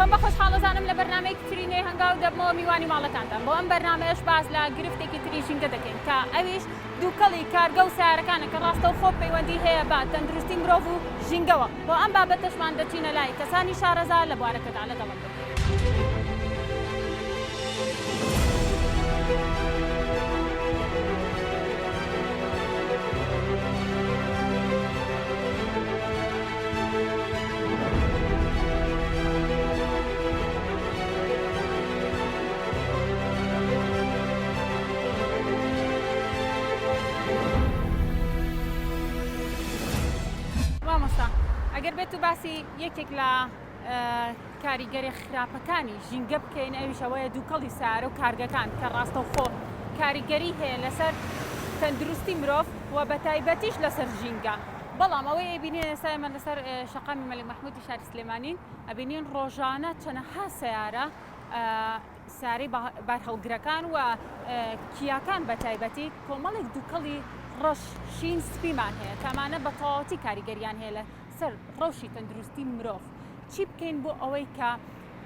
خۆم بە خۆشحاڵەزانم لە بەرنامەیەکی تری نوێی هەنگاو دەبمەوە میوانی ماڵەکانتان بۆ ئەم بەرنامەیەش باس لە گرفتێکی تری ژینگە دەکەین کە ئەویش دووکەڵی کارگە و سیارەکانە کە ڕاستەوخۆ پەیوەندی هەیە بە تەندروستی مرۆڤ و ژینگەوە بۆ ئەم بابەتەشمان دەچینە لای کەسانی شارەزا لە بوارەکەدا لەگەڵم بن. ئەگەر بێت و باسی یەکێک لە کاریگەری خراپەکانی ژینگە بکەین ئەویشەوەیە دووکەڵی سیارە و کارگەکان کە ڕاستەوخۆ کاریگەری هەیە لەسەر تەندروستی مرۆڤ و بە تایبەتیش لەسەر ژینگە. بەڵام ئەوەی ئەبینێن ئێستا ئێمە لەسەر شەقامی مەلک مەحموودی شاری سلێمانین ئەبینین ڕۆژانە چەندەها سیارە سیارەی بارهەڵگرەکان و کیاکان بە تایبەتی کۆمەڵێک دووکەڵی ڕەش شین سپیمان هەیە کەمانە بە تەواوەتی کاریگەریان هەیە لە سەر ڕەوشی تەندروستی مرۆڤ. چی بکەین بۆ ئەوەی کە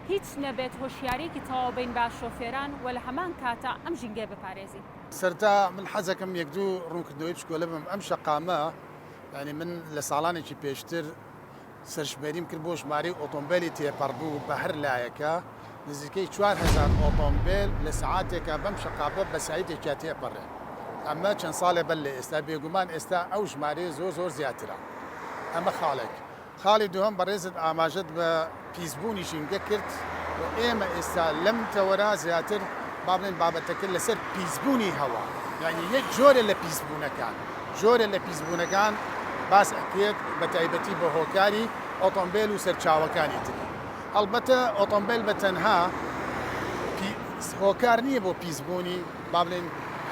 هیچ نەبێت هۆشیارێکی تەواو بین با شۆفێران و لە هەمان کاتە ئەم ژینگە بپارێزی. سەرتا من حەزەکەم یەک دوو ڕوونکردنەوەی بچکۆلە بم. ئەم شەقامە ینی من لە ساڵانێکی پێشتر سەرشمێریم کرد بۆ ژمارەی ئۆتۆمبیلی تێپەڕبوو بە هەر لایەکە نزیکەی 4000 ئۆتۆمبیل لە سەعاتێکە بەم شەقاپە بە سایتێکیا تێپەڕێ. ئەمە چەند ساڵێ بەر لێ ئێستا بێگومان ئێستا ئەو ژمارەیە زۆر زیاترە. ئەمە خاڵێک. خاڵی دووەم بەڕێزت ئاماژەت بە پیسبوونی ژینگە کرد و ئێمە ئێستا لەم تەوەرا زیاتر با بڵێن بابەتەکە لەسەر پیسبوونی هەوا. یعنی یەک جۆرە لە پیسبوونەکان باس ئەکرێت بە تایبەتی بە هۆکاری ئۆتۆمبیل و سەرچاوەکانی تر. ئەڵبەتە ئۆتۆمبیل بە تەنها هۆکار نییە بۆ پیسبوونی با بڵێن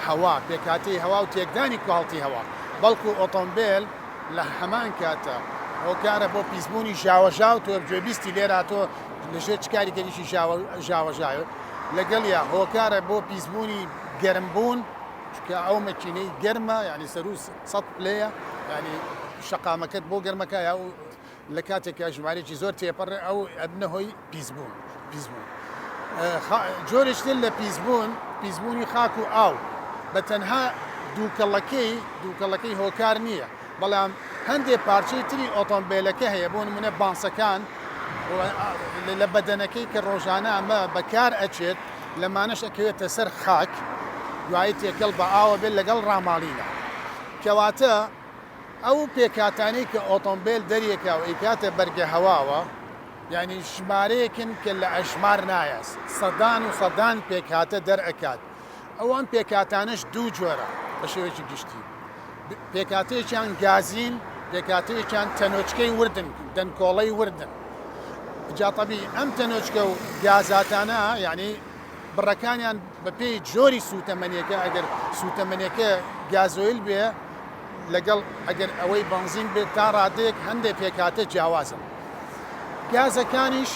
هەوا پێکاتی هەوا و تێکدانی کواڵتی هەوا، بەڵکو ئۆتۆمبیل لە هەمان کاتە هۆکارە بۆ پیسبوونی ژاوەژا و تۆ گوێبیستی لێرا تۆ لەژێر چ کاریگەریشی ژاوەژاوە لەگەڵ یا هۆکارە بۆ پیسبوونی گەرمبوون کە ئەو مەکینەی گەرمە یعنی سەر 100 پلەیە ینی شەقامەکەت بۆ گەرمەکە یا لە کاتێکە ژمارێکی زۆر تێپەڕێ ئەو ئەبنە هۆی پیسبوون. جۆرێشتر لە پیسبوونی خاک و ئاو بە تەنها دووکەڵەکەی هۆکار نییە، بەڵام هەندێک پارچەی تری ئۆتۆمبیلەکە هەیە بۆ نمونە بانسەکان لە بەدەنەکەی کە ڕۆژانە ئەمە بەکار ئەچێت لەمانەش ئەکەوێتە سەر خاک دوایی تێکەڵ بە ئاوە بێت لەگەڵ ڕاماڵینە. کەواتە ئەو پێکاتانەی کە ئۆتۆمبیل دەریەکە و ئەیکاتە بەرگە هەواوە یعنی ژمارەیەکن کە لە ئەژمار نایەس سەدان پێکاتە دەرئەکات. ئەوان پێکاتانش دوو جۆرە بە شێوەیەکی گشتی. پێکاتەیەکیان گازین، پێکاتەیەکیان تەنۆچکەی وردن دەنکۆڵەی وردن. جاتەبی ئەم تەنۆچکە و گازاتانە یعنی بڕەکانیان بە پێی جۆری سوتەمەنیەکە ئەگەر سوتەمەنیەکە گازۆیل بێ لەگەڵ ئەگەر ئەوەی بنزین بێت تا ڕادەیەک هەندێک پێکاتە جیاوازن. گازەکانیش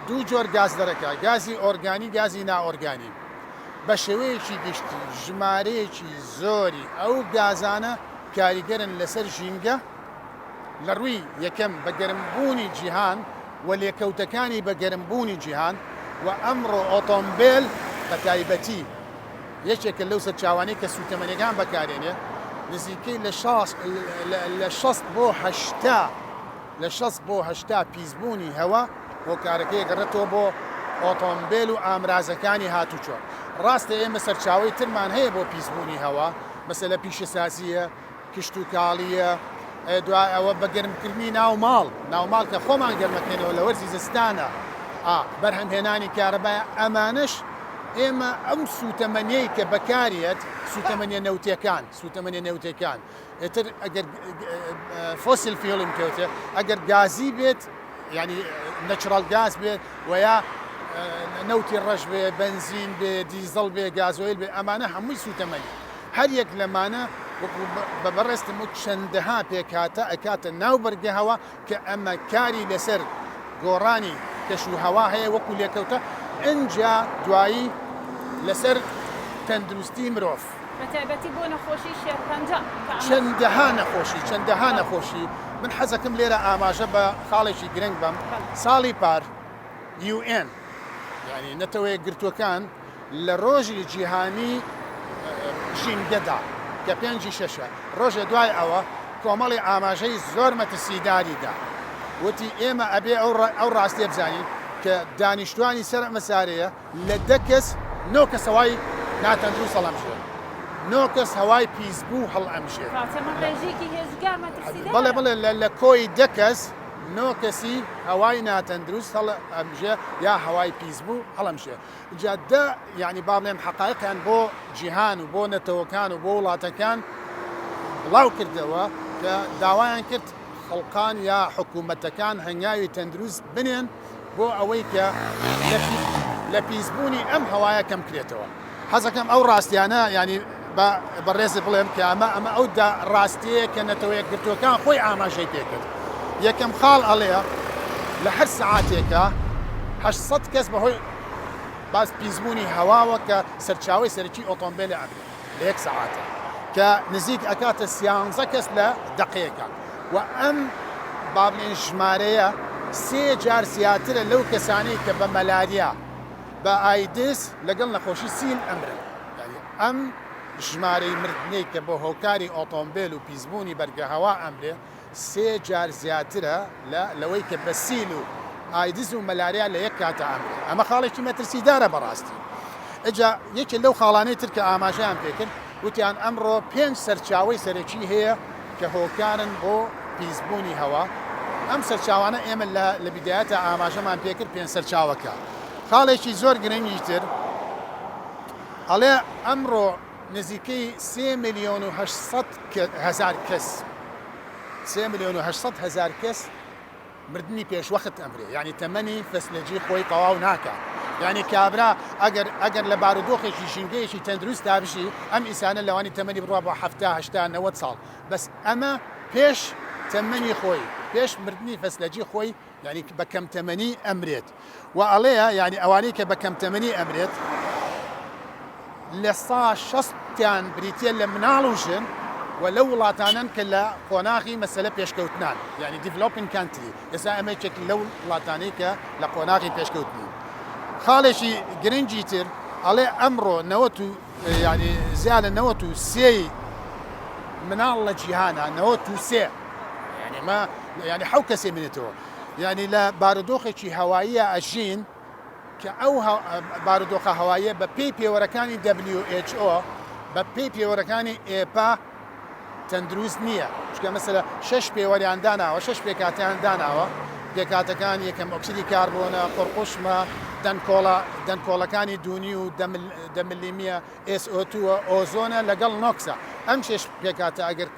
دوو جۆر گاز دەرەکە، گازی ئۆرگانی گازی نائۆرگانی. بە شێوەیەکی گشتی ژمارەیەکی زۆری ئەو گازانە کاریگەرن لەسەر ژینگە لە ڕووی یەکەم بە گەرمبوونی جیهان و لێکەوتەکانی بە گەرمبوونی جیهان و ئەمڕۆ ئۆتۆمبیل بە تایبەتی یەکێکە لەو سەرچاوانەی کە سوتەمەنیەکان بەکارێنێ نزیکەی لە 60 بۆ 80 پیسبوونی هەوا هۆکارەکەی گەڕێتەوە بۆ ئۆتۆمبیل و ئامرازەکانی هاتوچۆ. ڕاستە ئێمە سەرچاوی ترمان هەیە بۆ پیسبوونی هەوا مەسەلە پیشەسازیە، کشت و کاڵیە، دوای ئەوە بە گەرمکردنی ناوماڵ کە خۆمان گەرمەکەینەوە لە وەرزی زستانە بەرهەمهێنانی کارەبایە ئەمانش ئێمە ئەم سوتەمەنیەی کە بەکارێت سوتەمەنیە نەوتەکان ئێتر ئەگەر فۆسیل فیۆڵم کەوتێ ئەگەر گازی بێت ینی نەچرال گاز بێت و یا نەوتی ڕەش بێ بنزین بێ دیزەڵ بێ گازۆیل بێ ئەمانە هەمووی سوتەمەنی هەر یەک لەمانە بە بەڕێستم و چەندەها پێکاتە ئەکاتە ناو بەرگە هەوا کە ئەمە کاری لەسەر گۆڕانی کەش و هەوا هەیە وەکو لێکەوتە ئەنجا دوایی لەسەر تەندروستی مرۆڤ بەتایبەتی بۆ نەخۆشی شێرپەنجە چەندەها نەخۆشی من حەزەکەم لێرە ئاماژە بە خاڵێکی گرنگ بم. ساڵی پار UN یعنی نەتەوەیە گرتوەکان لە ڕۆژی جیهانی ژینگەدا کە 5/6 ڕۆژە دوای ئەوە کۆمەڵی ئاماژەی زۆر مەترسیداریدا وتی ئێمە ئەبێ ئەو ڕاستیە بزانین کە دانیشتوانی سەر مەسارەیە لە 10 کەس 9 کەس هەوای ناتەندروست هەڵەمژێ 9 کەس هەوای پیسبوو هەڵئەمژێ بەڵێ بڵێ لە کۆی 10 کەس 9 کەسی هەوای ناتەندروست هەڵئەمژێ یا هەوای پیسبوو هەڵەمژێ جادە یعنی با بڵێم حەقایقیان بۆ جیهان و بۆ نەتەوەکان و بۆ وڵاتەکان بڵاو کردەوە کە داوایان کرد خەڵقان یا حکوومەتەکان هەنگاوی تەندروست بنێن بۆ ئەوەی کە لە پیسبوونی ئەم هەوایە کەم کرێتەوە حەزەکەم ئەو ڕاستیانە ینی بەڕێزی بڵێم کە ئەمە ئەو ڕاستەیە کە نەتەوەیە گرتوەکان خۆی ئاماژەی پێکرد یەکەم خاڵ ئەڵەیە لە هەر سەعاتێکە 800 کەس بەهۆی باز پیسبوونی هەواوە کە سەرچاوی سەرکی ئۆتۆمبیلی ئەبێ لە 1 سەعاتە کە نزیک ئەکاتە 13 کەس لە دقەیەکە و ئەم با بڵێن ژمارەیە 3 جار زیاترە لەو کەسانەی کە بە مەلاریا بە ئایدس لەگەڵ نەخۆشی سیل ئەمرن ئەم ژمارەی مردنەی کە بۆ هۆکاری ئۆتۆمبیل و پیسبوونی بەرگەهەوا ئەمرێ 3 جار زیاترە لەوەی کە بە سیل و ئایدز و مەلاریا لە یەک کاتە ئەمرێ ئەمە خاڵێکی مەترسیدارە بەڕاستی ئەجا یەکێ لەو خاڵانەی تر کە ئاماژەیان پێکرد وتیان ئەمڕۆ 5 سەرچاوەی سەرەکی هەیە کە هۆکارن بۆ پیسبوونی هەوا ئەم سەرچاوانە ئێمە لە بیدایەتە ئاماژەمان پێکرد 5 سەرچاوەکە خاڵێکی زۆر گرنگی تر ئەڵێ ئەمڕۆ نزیکەی 3,800,000 کەس 3,800,000 کەس مردنی پێشوەخت ئەمرێ ینی تەمەنی فەسلەجی خۆی تەواو ناکات ینی کابرا ئەگەر لە بارودۆخێکی ژینگەیەکی تەندروست دابشی ئەم ئیسانە لەوانی تەمەنی بڕوا بە 70-80 ساڵ بەس ئەمە پێش تەمەنی خۆی پێش مردنی فەسلەجی خۆی ینی بە کەم تەمەنی ئەمرێت و ئەڵەیە ینی ئەوانەی کە بە کەم تەمەنی ئەمرێت لە 160 بریتە لە مناڵ و ژن و لە وڵاتانن کە لە قۆناغی مەسەلە پێشکەوتنان ینی دیڤلۆپینگ کانتری ئێستا ئەمەیەک لەو وڵاتانەی کە لە قۆناغی پێشکەوتنی خاڵێکی گرنگی تر ئەڵێ ئەمڕۆ ینی زیاد لە 93 مناڵ لە جیهانە 93 ینی حەو کەسێ منێتەوە ینی لە بارودۆخێکی هەواییە ئەژین کە ئەو بارودۆخە هەواییە بە پێی پێوەرەکانی WHO بە پێی پێوەرەکانی ئێپا تەندروست نییە چکە مەسەلە 6 پێوەریان داناوە 6 پێکاتیان داناوە پێکاتەکان یەکەم ئۆکسیدی کاربۆنە قڕقوشمە دەنکۆڵەکانی دوونی و دەملیمیە SO2 ئۆزۆنە لەگەڵ نۆکسە ئەم 6 پێکاتە ئەگەر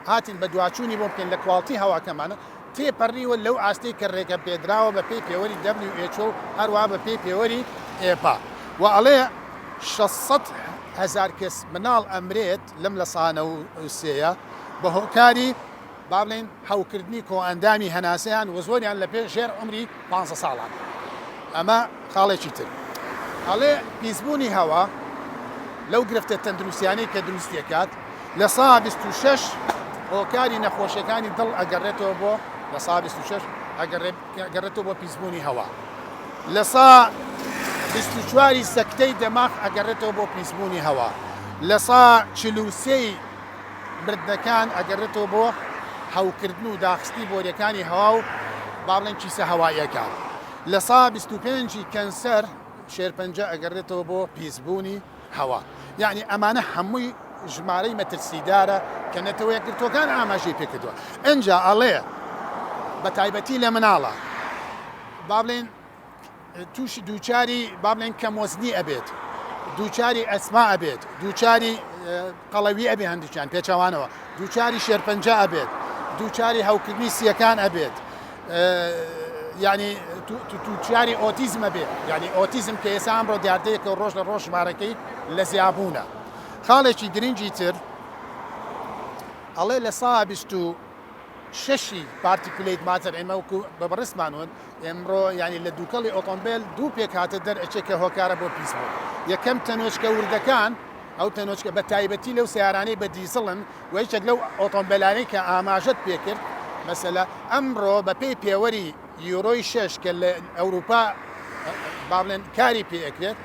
هاتین بە دواچوونی بۆ بکەین لە کواڵتی هەواکەمانە تێپەڕیوە لەو ئاستەی کە ڕێگە پێدراوە بە پێی پێوەری WHO هەروە بە پێی پێوەری ئێپا و ئەڵێ 600,000 کەس مناڵ ئەمرێت لەم لە سانە و سێیە بە هۆکاری با بڵێن هەوکردنی کۆئەندامی هەناسەیان و زۆریان لە پێش ژێر عمری 15 ساڵان ئەمە خاڵێکی تر ئەڵێ پیسبوونی هەوا لەو گرفتە تەندروستیانەی کە دروستیەکات لە سا 26 هۆکاری نەخۆشیەکانی دڵ ئەگەڕێتەوە بۆ لە سا 26 ئەگەڕێتەوە بۆ پیسبوونی هەوا لە سا 24 سەکتەی دەماغ ئەگەڕێتەوە بۆ پیسبوونی هەوا لە سا 43 مردنەکان ئەگەڕێتەوە بۆ هەوکردن و داخستی بۆریەکانی هەوا و با بڵێن چیسە هەواییەکان لە سا 25 کەنسەر شێرپەنجە ئەگەڕێتەوە بۆ پیسبوونی هەوا یعنی ئەمانە هەمووی ژمارەی مەترسیدارە کە نەتەوەیە گرتوەکان ئاماژەی پێکردووە ئەنجا ئەڵێ بە تایبەتی لە مناڵە با بڵێن تووشی دووچاری با بڵێن کەمۆزنی ئەبێت دووچاری ئەسما ئەبێت دووچاری قەڵەوی ئەبێ هەندێکیان پێچەوانەوە دووچاری شێرپەنجە ئەبێت دووچاری هەوکردنی سیەکان ئەبێت ینی دووچاری ئۆتیزمە بێت ینی ئۆتیزم کە ئێستا ئەمڕۆ دیاردەیەکە ڕۆژ لە ڕۆژ ژمارەکەی لە زیابوونە خاڵێکی گرنگی تر ئەڵێ لە سا 26 پارتیکولیت ماتر ئێمە وەکو بەبڕستمانون ئێمڕۆ ینی لە دووکەڵی ئۆتۆمبیل دوو پێکاتە دەرئەچێکە هۆکارە بۆ پیسبوون یەکەم تەنۆچکە وردەکان ئەو تەنۆچکە بە تایبەتی لەو سیارانەی بە دیزڵن و هیچێک لەو ئۆتۆمبیلانەی کە ئاماژەت پێکرد مەسەلە ئەمڕۆ بە پێی پێوەری یورۆی 6 کە لە ئەوروپا با بڵێن کاری پێکرێت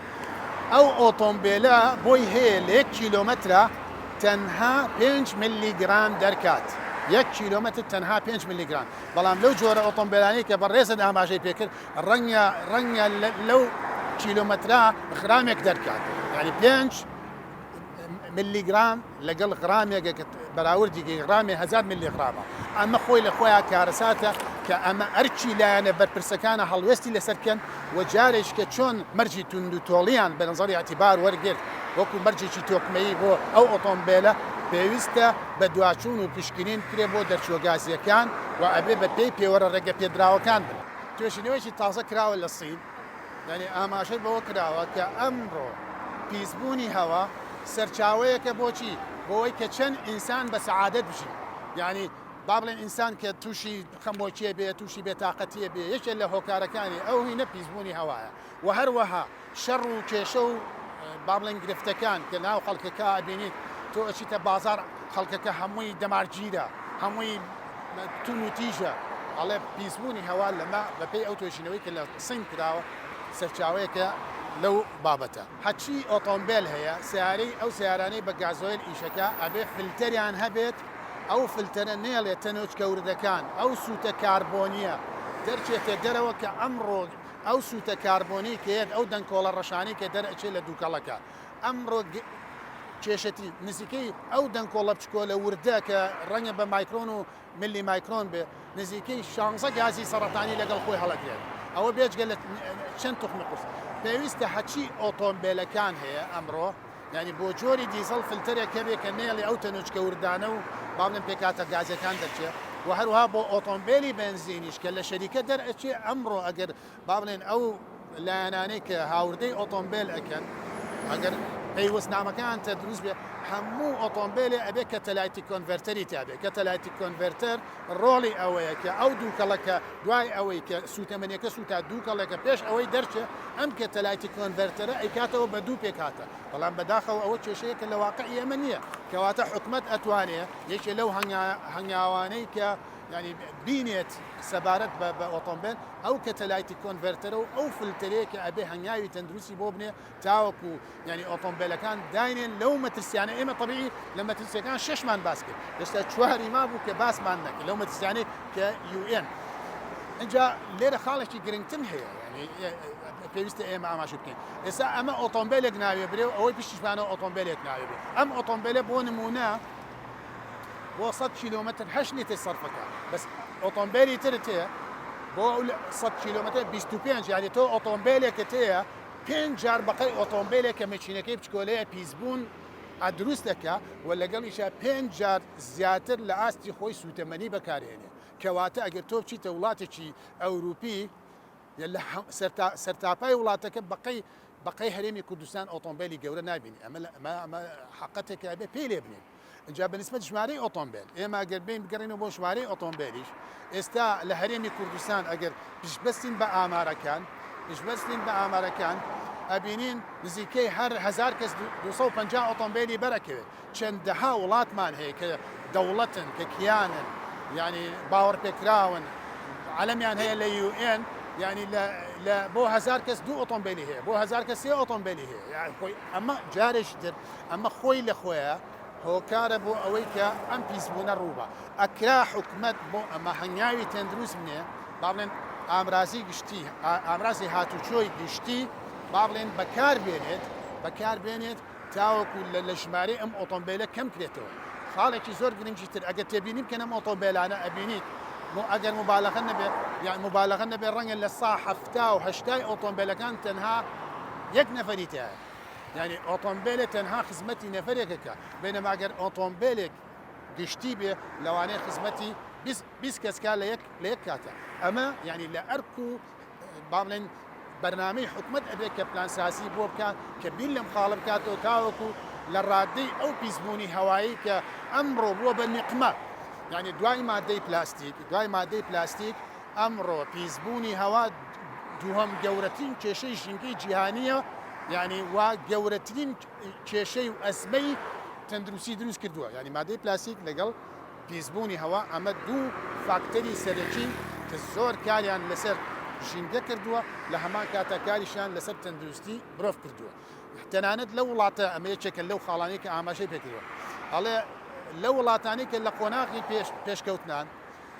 ئەو ئۆتۆمبیلە بۆی هەیە لە 1 کیلۆمەترە تەنها 5 میلیگرام دەرکات. 1 کیلۆمەتر تەنها 5 میلیگرام. بەڵام لەو جۆرە ئۆتۆمبیلانەی کە بەڕێزت ئاماژەی پێکرد ڕەنگە لەو کیلۆمەترا غرامێک دەرکات. یعنی 5 میلیگرام لەگەڵ غرامێک بەراوردی غرامی 1000 میلیگرامە. ئەمە خۆی لە خۆیان کارەساتە کە ئەمە ئەرچی لایەنە بەرپرسەکانە هەڵوێستی لەسەرکەن و جارێک کە چۆن مەرجی تونند و تۆڵیان بە نظری اعتیبار وەرگرت وەکو مەرجێکی تۆکمەیی بۆ ئەو ئۆتۆمبیلە پێویستە بە دواچوون و پشکنین کرێ بۆ دەرچۆگازیەکان و ئەبێ بە پێی پێوەرە ڕێگە پێدراوەکان بن. توێژینەوەیکی تازە کراوە لە سین، یعنی ئاماژەی بەوە کراوە کە ئەمڕۆ پیسبوونی هەوا سەرچاوەیەکە بۆچی بۆەوەی کە چەند ئینسان بە سەعادەت بژی. یعنی با بڵێن ئینسان کە تووشی خەمۆکیە بێ تووشی بێتاقەتیە بێ یەکێک لە هۆکارەکانی ئەو هینە پیسبوونی هەوایە و هەروەها شەڕ و کێشە و با بڵێن گرفتەکان کە ناو خەڵکەکە ئەبینیت تۆ ئەچیتە بازار خەڵکەکە هەمووی دەمارگیرە هەمووی تون و تیژە ئەڵێ پیسبوونی هەوا لەمە بەپێی ئەو توێژینەوەی کە لە سین کراوە سەرچاوەیەکە لەو بابەتە. هەچی ئۆتۆمبیل هەیە سیارەی ئەو سیارانەی بە گازۆیل ئیشەکە ئەبێ فلتەریان هەبێت ئەو فلتەرە نێڵێت تەنۆچکە وردەکان ئەو سوتە کاربۆنیە دەرچێتە دەرەوە کە ئەمڕۆ ئەو سوتە کاربۆنی کێت ئەو دەنگکۆڵە ڕەشانی کە دەرەچێت لە دووکەڵەکە ئەمڕۆ کێشەتی نزیکەی ئەو دەنگکۆڵە بچکۆلە وردە کە ڕەنگە بە مایکرۆن و ملی مایکرۆن بێ نزیکەی 16 گازی سەرەتانی لەگەڵ خۆی هەڵەگرێت. ئەوە بێجگە لە چەند توخمی قورس پێویستە هەچی ئۆتۆمبیلەکان هەیە ئەمڕۆ ینی بۆ جۆری دیزەڵ فلتەرێک هەبێت کە نێڵی ئەو تەنوچکە وردانە و با بڵێن پێکاتە گازەکان دەرچێت و هەروها بۆ ئۆتۆمبیلی بنزینیش کە لە شەریکە دەرئەچێ ئەمڕۆ ئەگەر با بڵێن ئەو لایەنانەی کە هاوردەی ئۆتۆمبیل ئەکەن ئەگەر پەیوەستنامەکان تە دروست بێ هەموو ئۆتۆمبیلێ ئەبێت کە تەلایتی کۆنڤەرتەری تابێت کە تەلایتی کۆنڤەرتەر ڕۆڵی ئەوەیە کە ئەو دووکەڵەکە دوای ئەوەی کە سوتەمەنیەکە سوتا دووکەڵێکە پێش ئەوەی دەرچێ ئەم کە تەلایتی کۆنڤەرتەرە ئەیکاتەوە بە دوو پێکاتە بەڵام بەداخەوە ئەوە کێشەیەکە لە واقعی ئێمە نییە کەواتە حکومەت ئەتوانێت یەکێ لەو هەنگاوانەی کە ینی بینێت سەبارەت بە ئۆتۆمبیل ئەو کە تەلایتی کۆنڤەرتەرە و ئەو فلتەرەیەکە ئەبێ هەنگاوی تەندروستی بۆ بنێ تاوەکو ینی ئۆتۆمبیلەکان داینێن لەو مەترسیانە ئێمە طبیعی لە مەترسیەکان 6مان باس کرد ئێستا 4 ما بوو کە باسمان نەکرد لەو مەترسیانەی کە UN اینجا لێرە خاڵێکی گرنگتر هەیە پێویستە ئێمە ئاماژە بکەین. ئێستا ئەمە ئۆتۆمبیلێک ناوێ برێ و ئەوەی پشتیشمانە ئۆتۆمبیلێک ناوێ بێ ئەم ئۆتۆمبیلە بۆ نمونە بۆ 100 کیلۆمەتر 8 لیتر سەرفەکە بەس ئۆتۆمبیلی ترت هەیە بۆ 100 کیلۆمەتر 25 یعنی تۆ ئۆتۆمبیلێکت هەیە 5 جار بەقەی ئۆتۆمبیلێک کە مەچینەکەی بچکۆلەیە پیسبوون ئادروست دەکا و لەگەڵ ئیشە 5 جار زیاتر لە ئاستی خۆی سوتەمەنی بەکارهێنێ کەواتە ئەگەر تۆ بچیتە وڵاتێکی ئەوروپی لە سەرتاپای وڵاتەکە بەقەی هەرێمی کوردستان ئۆتۆمبیلی گەورە نابینی ئەمە حقەتێکە بێ پێی لێ بنین. اینجا بەنسبەت ژمارەی ئۆتۆمبیل ئێمە ئەگەر بین بگەڕینەوە بۆ ژمارەی ئۆتۆمبیلیش ئێستا لە هەرێمی کوردستان ئەگەر پشتبەستین بە ئامارەکان ئەبینین نزیکەی هەر 1000 کەس 250 ئۆتۆمبیلی بەرەکەوێت چەندەها وڵاتمان هەیە کە دەوڵەتن کە کیانن ینی باوەڕ پێکراون عەلەمیان هەیە لە UN ینی بۆ 1000 کەس 2 ئۆتۆمبیلی هەیە بۆ 1000 کەس 3 ئۆتۆمبیلی هەیە ئەمە جارێکی تر ئەمە خۆی لە خۆیە هۆکارە بۆ ئەوەی کە ئەم پیسبوونە ڕووبە ئەکرا حکومەت بۆ ئەمە هەنگاوی تەندروست بنێ با بڵێن ئامرازی گشتی ئامرازی هاتوچۆی گشتی با بڵێن بەکاربێنێت تاوەکو لە ژمارەی ئەم ئۆتۆمبیلە کەم کرێتەوە. خاڵێکی زۆر گرنگی تر ئەگەر تێبینی بکەن ئەم ئۆتۆمبیلانە ئەبینیت ئەگەر مبالغە نەبێت یان مبالغە نەبێت ڕەنگە لە سا 70 و 80 ئۆتۆمبیلەکان تەنها یەک نەفەری تایە ینی ئۆتۆمبیلێک تەنها خزمەتی نەفرێکەکە بینەماگەر ئۆتۆمبیلێک گشتی بێ لەوانەیە خزمەتی 20 کەسکا لە یەک کاتە ئەمە ینی لە ئەرک و با بڵێن بەرنامەی حکومەت ئەبێت کە پلانسازی بۆ بکات کە بین لەم خاڵە بکاتەوە تاوەکو لە ڕادەی ئەو پیسبوونی هەوایی کە ئەمڕۆ بووە بە نیقمە ینی دوای مادەی پلاستیک ئەمڕۆ پیسبوونی هەوا دووهەم گەورەترین کێشەی ژینگەی جیهانیە ینی وا گەورەترین کێشەی و ئەزمەی تەندروستی دروست کردووە ینی مادەی پلاستیک لەگەڵ پیسبوونی هەوا ئەمە دوو فاکتەری سەرەکی کە زۆر کاریان لەسەر ژینگە کردووە لە هەمان کاتەکاریشیان لەسەر تەندروستی برۆڤ کردووە تەنانەت لە وڵاتە ئەمەیەکێکە لەو خاڵانەی کە ئاماژەی پێکردووە ئەڵێ لە وڵاتانی کە لە قۆناغی پێشکەوتنان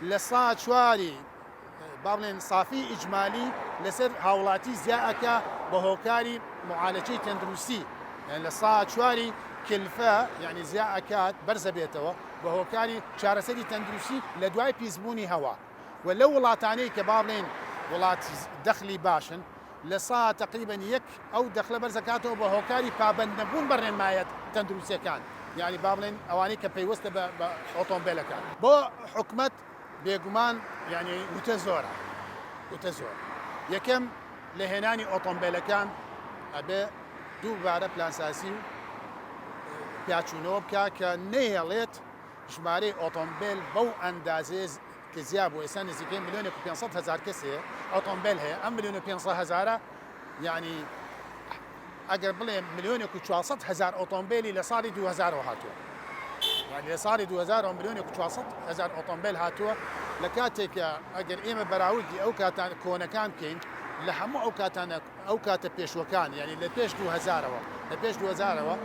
لە سا چواری با بڵێن سافی ئیجمالی لەسەر هاوڵاتی زیاکە بە هۆکاری معالەجەی تەندروستی لە سا چواری کلفە یعنی زیاکات بەرزە بێتەوە بە هۆکاری چارەسەری تەندروستی لە دوای پیسبوونی هەوا و لە وڵاتانەی کە با بڵێن وڵاتی دەخلی باشن لە سا تقریبا یەک ئەو دەخلە بەرزەکاتەوە بە هۆکاری پابەندەبوون بە ڕێنمایەت تەندروستیەکان یعنی با بڵێن ئەوانەی کە پەیوەستە بە ئۆتۆمبیلەکان بۆ حکومەت بێگومان یعنی وتە زۆر یەکەم لە هێنانی ئۆتۆمبیلەکان ئەبێ دووبارە پلانسازی و پیاچوونەوە بکە کە نەهێڵێت ژمارەی ئۆتۆمبیل بەو ئەندازێ کە زیاد بوو ئێستا نزیکەی 1,500,000 کەسێ ئۆتۆمبیل هەیە ئەم 1,500,000 یعنی ئەگەر بڵێ 1,400,000 ئۆتۆمبیلی لە ساڵی 2000 هاتووە یعنی لە ساڵی 2000 1,400,000 ئۆتۆمبیل هاتووە لە کاتێکە ئەگەر ئێمە بەراوردی ئەو کاتان کۆنەکان بکەین لە هەموو ئەو کاتە پێشوەکان یعنی لە پێش 2000ەوە لە پێش 2000ەوە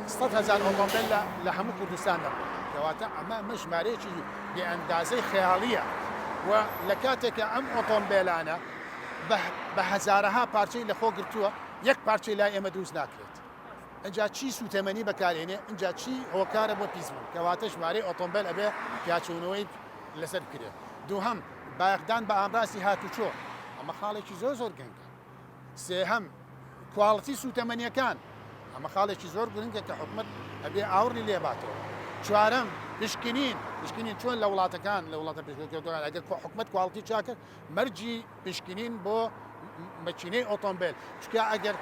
100,000 ئۆتۆمبیل لە هەموو کوردستان دەبوو کەواتە ئەمە ژمارەیەکی بێئەندازەی خەیاڵیە و لە کاتێکە ئەم ئۆتۆمبیلانە بە هەزارەها پارچەی لە خۆ گرتووە یەک پارچەی لای ئێمە دروست ناکرێت ئەجا چی سوتەمەنی بەکارێنێ ئەجا چی هۆکارە بۆ پیسبوون کەواتە ژمارەی ئۆتۆمبیل ئەبێ پیاچوونەوەی لەسەر بکرێت دووهەم بایەخدان بە ئامڕاستی هاتوچۆ ئەمە خاڵێکی زۆر گەنگە سێهەم کواڵەتی سوتەمەنیەکان ئەمە خاڵێکی زۆر گرنگە کە حکومەت ئەبێ ئاوڕی لێباتەوە چوارەم پشکنین چۆن لە وڵاتەکان لە وڵاتە پێشکەوتەکان ئەگەر حکومەت کواڵتی چاکە مەرجی پشکنین بۆ مەچینەی ئۆتۆمبیل چکە ئەگەر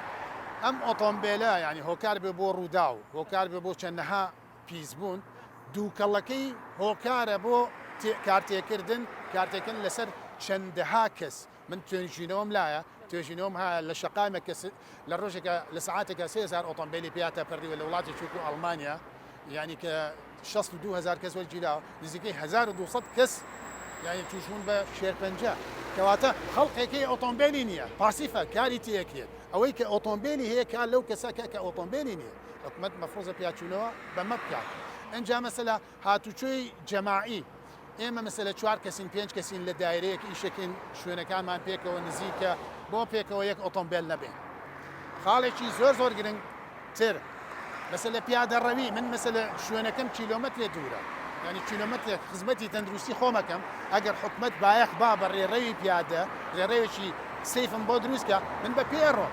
ئەم ئۆتۆمبیلە یعنی هۆکار بێ بۆ ڕوودا و هۆکار بێ بۆ چەندەها پیسبوون دووکەڵەکەی هۆکارە بۆ کارتێکردن کارتێکن لەسەر چەندەها کەس من توێژینەوەم لایە توێژینەوەم هەیە لە شەقامە کەس لە ڕۆژێکە لە سعاتێکە 3000 ئۆتۆمبیلی پێاتە پەردیوە لە وڵاتی چووک و ئەڵمانیا یعنی کە 62,000 کەس وەرگیراوە نزیکەی 1200 کەس یعنی توشبوون بە شێرپەنجە کەواتە خەڵقێکی ئۆتۆمبیلی نییە پاسیفە کاری تێکێت ئەوەی کە ئۆتۆمبیلی هەیە کار لەو کەسەکە کە ئۆتۆمبیلی نییە حکومەت مەفرۆزە پیاچوونەوە بەمە بکات ئەنجا مەسەلا هاتوچۆی جەماعی ئێمە مەسەلە 4 کەسین 5 کەسین لە دایرەیەک ئیشەکەین شوێنەکانمان پێکەوە نزیکە بۆ پێکەوە یەک ئۆتۆمبیل نەبێن خاڵێکی زۆر گرنگ تر مەسەلە پیادەڕەوی من مەسەلە شوێنەکەم کیلۆمەترێ دوورە ینی کیلۆمەترێک خزمەتی تەندروستی خۆمەکەم ئەگەر حکومەت بایەخ با بە ڕێڕەوی پیادە ڕێڕەوێکی سیفم بۆ دروستکە من بە پێڕۆ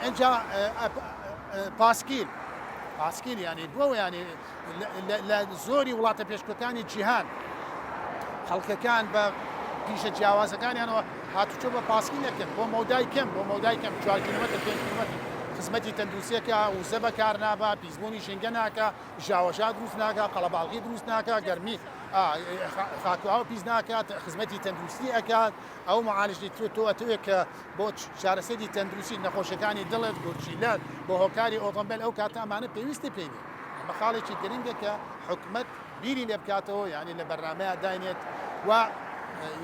ئەنجا پاسکیل ینی بۆ ینی لە زۆری وڵاتە پێشکەکانی جیهان خەڵکەکان بە پیشە جیاوازەکانیانەوە هاتوچۆ بە پاسکیلەکەن بۆ مەودای کەم 4 کیلۆمەتر 5 کیلۆمەتر خزمەتی تەندروستیەکە وزە بەکار نابە پیسبوونی ژینگە ناکە ژاوەژات دروست ناکە قەڵەباڵغی دروست ناکە گەرمی خاکوواوە پیس ناکات خزمەتی تەندروستی ئەکات ئەو معالجی تۆوە کە بۆ چارەسەری تەندروستی نەخۆشەکانی دڵت گورچیلەت بۆ هۆکاری ئۆتۆمبیل ئەو کاتەمانە پێویستی پێینی ئەمە خاڵێکی گرنگە کە حکومەت بیری لێ بکاتەوە یعنی لە بەرنامەیە داینێت و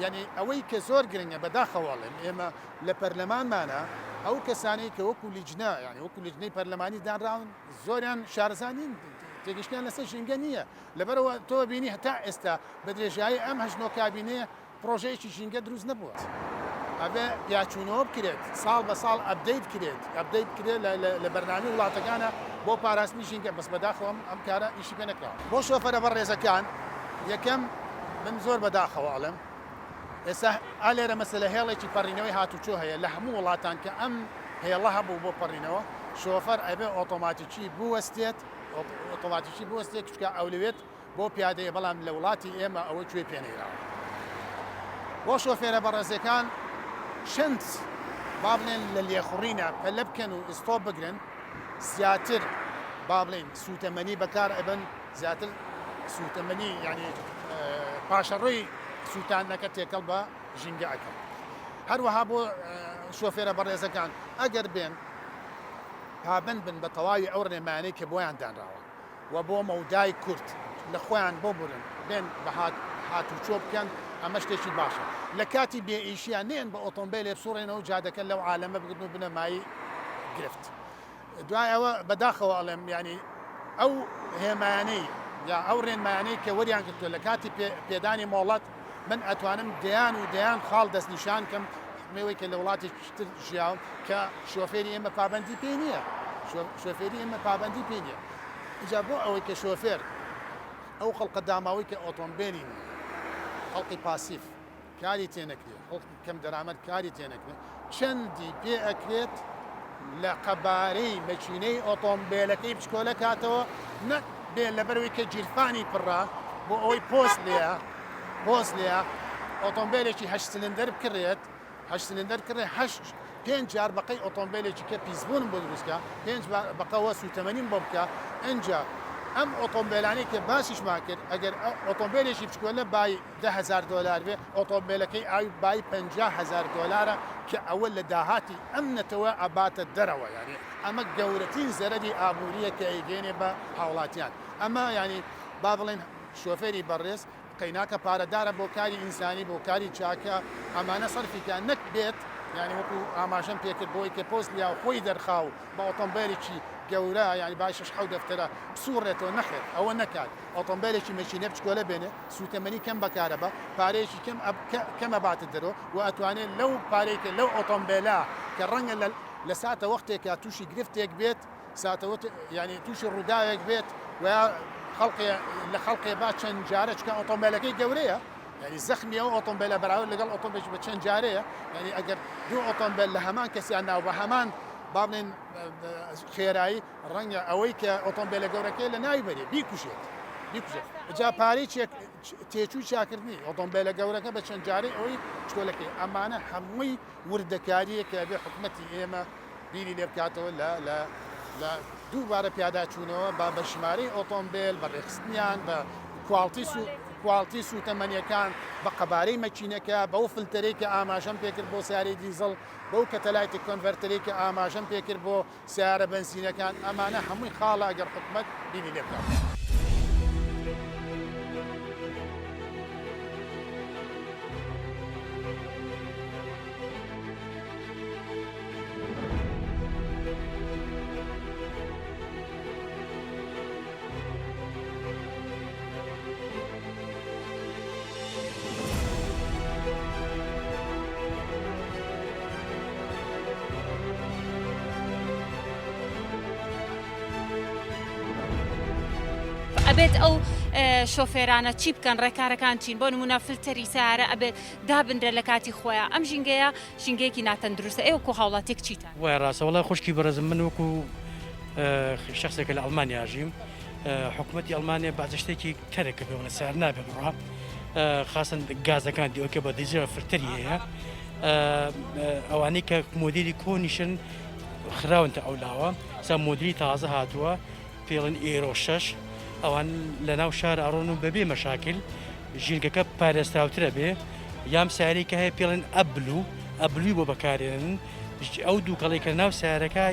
یعنی ئەوەی کە زۆر گرنگە بەداخەواڵێن ئێمە لە پەرلەمانمانە ئەو کەسانەی کە وەکو لیجنە یعنی وەکو لیجنەی پەرلەمانی دانراون زۆریان شارزانین تێگەشتیان لەسەر ژینگە نییە لەبەرەوە تۆ بینی هەتا ئێستا بە درێژایی ئەم هەژنۆ کابینەیە پرۆژەیەکی ژینگە دروست نەبووە ئەبێ پیاچوونەوە بکرێت ساڵ بە ساڵ ئەپدەیت کرێت لە بەرنامەی وڵاتەکانە بۆ پاراستنی ژینگە بەس بەداخەوەم ئەم کارە ئیشی پێ نەکراوە بۆ شۆفەرە بەڕێزەکان یەکەم من زۆر بەداخەواڵم ئێستا ئالێرە مەسەلە هێڵێکی پەڕینەوەی هاتوچۆ هەیە لە هەموو وڵاتان کە ئەم هێڵە هەبوو بۆ پەڕینەوە شۆفەر ئەبێ ئۆتۆماتیکی بوەستێت کچکە ئەولوێت بۆ پیادەیە بەڵام لە وڵاتی ئێمە ئەوە کوێ پێنەیراوە بۆ شۆفێرە بەڕێزەکان چەند با بڵێن لە لێخوڕینە پەلە بکەن و ئستۆپ بگرن زیاتر با بڵێن سوتەمەنی بەکار ئەبن زیاتر سوتەمەنی ینی پاشەڕۆی سووتانەکە تێکەڵ بە ژینگەکە هەروەها بۆ شۆفێرە بەڕێزەکان ئەگەر بێن پابند بن بە تەواوی ئەو ڕێمانەی کە بۆیان دانراوە و بۆ مەودای کورت لە خۆیان بۆ برن بێن بە هاتوچۆ بکەن ئەمە شتێکی باشە لە کاتی بێئیشیان نێن بە ئۆتۆمبیلێ بسوڕێنەوە جادەکە لەو عالەمە بگرن و بنە مای گرفت دوای ئەوە بەداخەوە ئەڵێم ینی ئەو هێمانەی یا ئەو ڕێنمایانەی کە وەریان کردووە لە کاتی پێدانی مۆڵەت من ئەتوانم دەیان خاڵ دەستنیشان کەم مێوەی کە لە وڵاتی تر ژیاو کە شۆفێری ئێمە پابندی پێ نییە شۆفێری ئێمە پابندی پێ نییە اینجا بۆ ئەوەی کە شۆفێر ئەو خەڵقە داماوەی کە ئۆتۆمبیلی خەڵقی پاسیف کاری تێنەکرێت خەڵکی کەم دەرامەت کاری تێنەکرێت چەندی پێ ئەکرێت لە قەبارەی مەچینەی ئۆتۆمبیلەکەی بچکۆلە کاتەوە نەک بێ لەبەرەوەی کە جیرفانی پڕا بۆ ئەوەی پۆست لێە ئۆتۆمبیلێکی 8 سلندەر بکڕێت 8 سلندەر کڕێ 5 جار بەقەی ئۆتۆمبیلێکی کە پیسبوون بۆ دروستکە 5 بەقەوە سوتەمەنین بۆ بکە ئەنجا ئەم ئۆتۆمبیلانەی کە باسیشمان کرد ئەگەر ئۆتۆمبیلێکی بچکۆلە بای $10,000 بێ ئۆتۆمبیلەکەی ئاوی بای $50,000 کە ئەوە لە داهاتی ئەم نەتەوە ئەباتە دەرەوە یعنی ئەمە گەورەترین زەرەری ئابووریە کە ئەیگەێنێ بە هاوڵاتیان ئەمە ینی با بڵێن شۆفێری بەڕێز قەیناکە پارەدارە بۆ کاری ئینسانی بۆ کاری چاکە ئەمانە سەرفیکە نەک بێت ینی وەکو ئاماژەم پێکرد بۆی کە پۆست لیا خۆی دەرخاو بە ئۆتۆمبیلێکی گەورە ینی باشش حەو دەفتەرە بسوڕێتەوە نەخێت ئەوە نەکات ئۆتۆمبیلێکی مەشینە بچکۆلە بێنێ سوتەمەنی کەم بەکارە بە پارەیەکی کەمە باتە دەرەوە و ئەتوانێت لەو پارێکە لەو ئۆتۆمبیلا کە ڕەنگە لە ساتە وەختێکە تووشی گرفتێک بێت ساتەوە ینی تووشی ڕووداوێک بێت و لە خەڵقێ با چەند جارە چکە ئۆتۆمبیلەکەی گەورەیە ینی زەخمی ئەو ئۆتۆمبیلە بەراورد لەگەڵ ئۆتۆمبیلێکی بە چەند جارەیە ینی ئەگەر دوو ئۆتۆمبیل لە هەمان کەسیان ناو بە هەمان با بڵێن خێرایی ڕەنگە ئەوەی کە ئۆتۆمبیلە گەورەکەی لە ناوی بەرێ بیکوشێت جا پارەی تێچووی چاکردنی ئۆتۆمبیلە گەورەکە بە چەند جارەی ئەوەی چۆلەکەی ئەمانە هەمووی وردەکاریە کە بێ حکومەتی ئێمە بیری لێ بکاتەوە لە دووبارە پیاداچوونەوە بە ژمارەی ئۆتۆمبیل بە ڕێخستنیان بە کوالتی سوتەمەنیەکان بە قەبارەی مەچینەکە بەو فلتەرەی کە ئاماژەم پێکرد بۆ سیارەی دیزڵ بەو کەتەلایتی کۆنڤەرتەرەی کە ئاماژەم پێکرد بۆ سیارە بنزینەکان ئەمانە هەمووی خاڵە ئەگەر حکومەت بینی لێ بکات. ئەبێت ئەو شۆفێرانە چی بکەن ڕێکارەکان چین بۆ نمونە فلتەری سیارە ئەبێت دابنرە لە کاتی خۆیان ئەم ژینگەیە ژینگەیەکی ناتەندروستە ئێوەکو هاوڵاتێک چیتان وای ڕاستە وڵای خوشکی بەرەزم من وەکو شخصێکە لە ئەڵمانیا ژیم حکوومەتی ئەڵمانیا بەعزە شتێکی کەرێکە بێونە سیار نابێ بڕە خاصن گازەکان دیوەکە بە دیزل فلتەری هەیە ئەوانەی کە مۆدیلی کۆنیشن خراونتە ئەولاوە سا مۆدیلی تازە هاتووە پێڵن ئێرۆ 6 ئەوان لە ناو شار ئەڕۆن و بەبێ مەشاکل ژینگەکە پارێستراوترە بێ یام سیارێکە هەیە پێڵن ئەبلوی بۆ بەکارێنن ئەو دووکەڵی کە ناو سیارەکە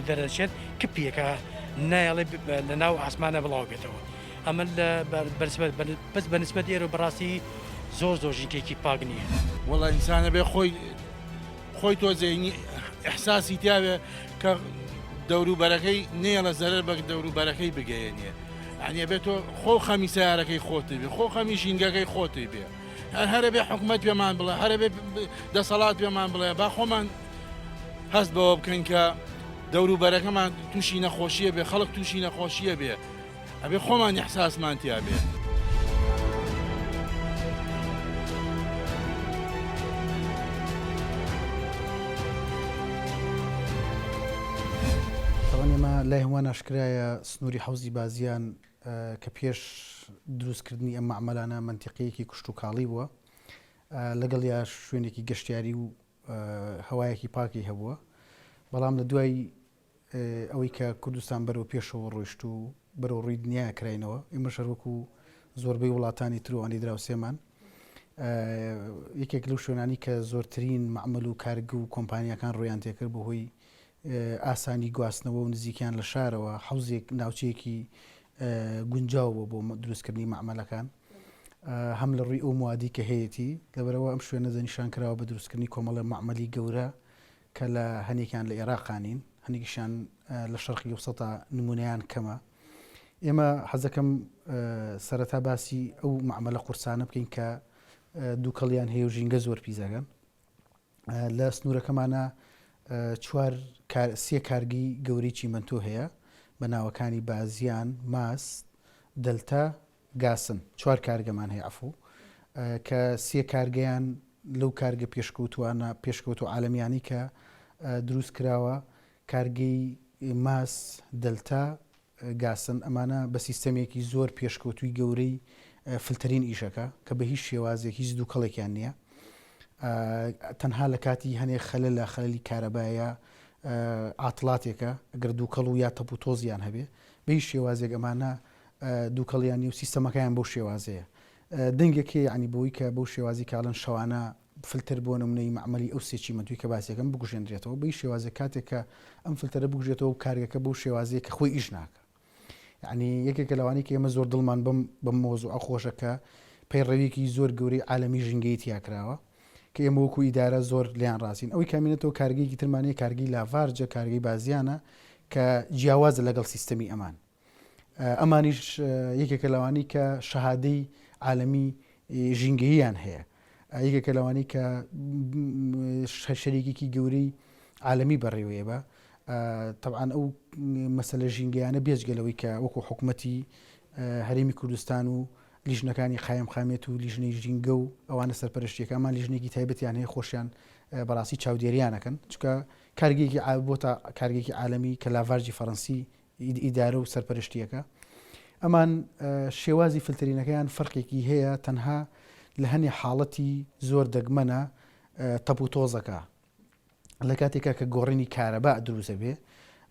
دەرەچێت کپیەکە نایڵێ لە ناو ئاسمانە بڵاو بێتەوە ئەمە بەس بەنسبەت ئێرە بەڕاستی زۆر ژینگەیەکی پاک نییە وەڵا ئینسانە بێ خۆی تۆزێنی ئەحساسی تیاوێ کە دەوروبەرەکەی نێڵە زەرەر بە دەوروبەرەکەی بگەیەنیە ئەنیە بێت تۆ خۆ خەمی سیارەکەی خۆتی بێ خۆ خەمی ژینگەکەی خۆتی بێ هەرە بێ حکومەت پێمان بڵێ هەرە بێ دەسەڵات پێمان بڵێ با خۆمان هەست بەوە بکەین کە دەوروبەرەکەمان تووشی نەخۆشیە بێ خەڵک تووشی نەخۆشیە بێ ئەبێ خۆمان ئیحساسمان تیا بێ ئێمە لای هەمووان ئاشکرایە سنووری حوزی بازیان کە پێش دروستکردنی ئەم معمەلانە منتیقەیەکی کوشت و کاڵی بووە لەگەڵ یا شوێنێکی گەشتیاری و هەوایەکی پاکی هەبووە بەڵام لە دوای ئەوەی کە کوردستان بەرەو پێشەوە ڕۆیشت و بەرەو ڕووی دنیا کراینەوە ئێمە شەروەکو زۆربەی وڵاتانی ترۆوانی دراوسێمان یەکێک لەو شوێنانی کە زۆرترین معمەل و کارگە و کۆمپانیەکان ڕۆیان تێکرد بەهۆی ئاسانی گواستنەوە و نزیکیان لە شارەوە حوزێک ناوچەیەکی گونجاوە بۆ دروستکردنی معمەلەکان هەم لە ڕووی ئەو موادی کە هەیەی لەبەرەوە ئەم شوێنە دەنیشان کراوە بە دروستکردنی کۆمەڵە معمەلی گەورە کە لە هەنێکیان لە عێراقانین هەندێکیشان لە شەرقی وسەتا نمونەیان کەمە. ئێمە حەزەکەم سەرەتا باسی ئەو معمەلە قورسانە بکەین کە دووکەڵیان هەیە و ژینگە زۆر پیزەگەن. لە سنوورەکەمانە سێ کارگی گەوری چیمەنتۆ هەیە بە ناوەکانی بازیان، ماس، دلتا، گاسن. 4 کارگەمان هەیە عەفوو کە سێ کارگەیان لەو کارگە پێشکەوتو عالەمیانی کە دروست کراوە. کارگەی ماس، دلتا، گاسن ئەمانە بە سیستەمێکی زۆر پێشکەوتوی گەورەی فلتەرین ئیشەکە کە بە هیچ شێوازێک هیچ دووکەڵێکیان نییە. تەنها لە کاتی هەنێک خەلە لە خەلەلی کارەبایە ئاتڵاتێکە ئەگەر دووکەڵ و یا تەپ و تۆزیان هەبێ بە هیچ شێوازێک ئەمانە دووکەڵیانی و سیستەمەکەیان بەو شێوازەیە. دەنگێکی ینی بۆی کە بەو شێوازی کاڵن شەوانە فلتر بۆ نمونەی معمەلی ئەو سێ چیمەنتووی کە باسیەکەم بگوژێنرێتەوە بە هیچ شێوازێک کاتێک کە ئەم فلتەرە بگوژێتەوە و کارگەکە بەو شێوازەیە کە خۆی ئیش ناکە. یعنی یەکێکە لەوانی کە ئێمە زۆر دڵمان بەم مۆزوع خۆشەکە پەیڕەویەکی زۆر گەورەی عالەمی ژینگەی تیاکراوە کە ئێمە وەکو ئیدارە زۆر لیان ڕاستین. ئەوەی کامینێتەوە کارگەیەکی ترمانەیە کارگی لاڤارجە، کارگەی بازیانە کە جیاوازە لەگەڵ سیستەمی ئەمان. ئەمانیش یەکێکە لەوانی کە شەهادەی عالەمی ژینگەییان هەیە. یەکێکە لەوانی کە شەریکێکی گەورەی عالەمی بەڕێوەیە بە طبعاً ئەو مەسەلە ژینگەیانە بێجگەلەوەی کە وەکو حکوومەتی هەرێمی کوردستان و لیژنەکانی قایم خامێت و لیژنەی ژینگە و ئەوانە سەرپەرشتیەکەمان لیژنێکی تایبەتیان هەیە خۆشیان بەڕاستی چاودێریانەکەن چکە کارگێکی بۆتە کارگێکی عالەمی کە لاڤارجی فەڕەنسی ئیدارە و سەرپەرشتیەکە. ئەمان شێوازی فلترینەکەیان فەرقێکی هەیە تەنها لە هەنێ حاڵەتی زۆر دەگمەنە تەپ و تۆزەکە لە کاتێکە کە گۆڕینی کارەبا دروزە بێ.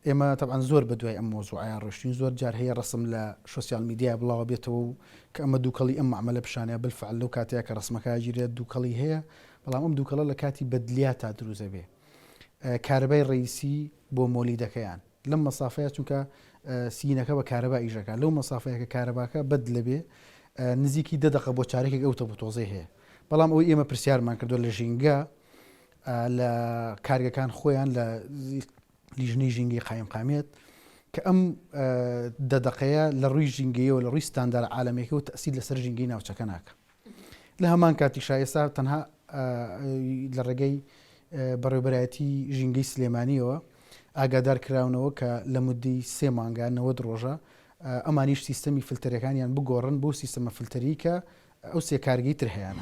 ئێمە طبعاً زۆر بەدوای ئەم مۆزوعیان ڕۆشتین زۆر جار هەیە ڕسم لە سوسیال میدیا بڵاوە بێتەوە و کە ئەمە دووکەڵی ئەم معمەلە پیشانەیە بالفعل لەو کاتەیە کە ڕسمەکە گیرێت دووکەڵی هەیە بەڵام ئەم دووکەڵە لە کاتی بەدلیا تا دروزە بێ کارەبای ڕئیسی بۆ مۆلیدەکەیان لەم مەسافەیە چونکە سینەکە بە کارەبا ئیژەکە لەو مەسافەیە کە کارەباکە بەد لەبێ نزیکی 10 دقە بۆ چارێکێک ئەو تەپ و تۆزەی هەیە. بەڵام ئەوەی ئێمە پرسیارمان کردو لە ژینگە لە کارگەکان خۆیان لە لیژنەی ژینگەی قایم قامێت کە ئەم 10 دقەیە لە ڕووی ژینگەیەوە لە ڕووی ستاندار عالەمێکە و تەسیل لەسەر ژینگەی ناوچەکە ناکە. لە هەمان کاتی شایستا تەنها لە ڕێگەی بەڕێوەبەرایەتی ژینگەی سلێمانیەوە ئاگادار کراونەوە کە لە مودەی 3 مانگە 90 ڕۆژە ئەمانیش سیستەمی فلتەرەکانیان بگۆڕن بۆ سیستەمە فلتەری کە ئەو سێ کارگەی تر هەیەە.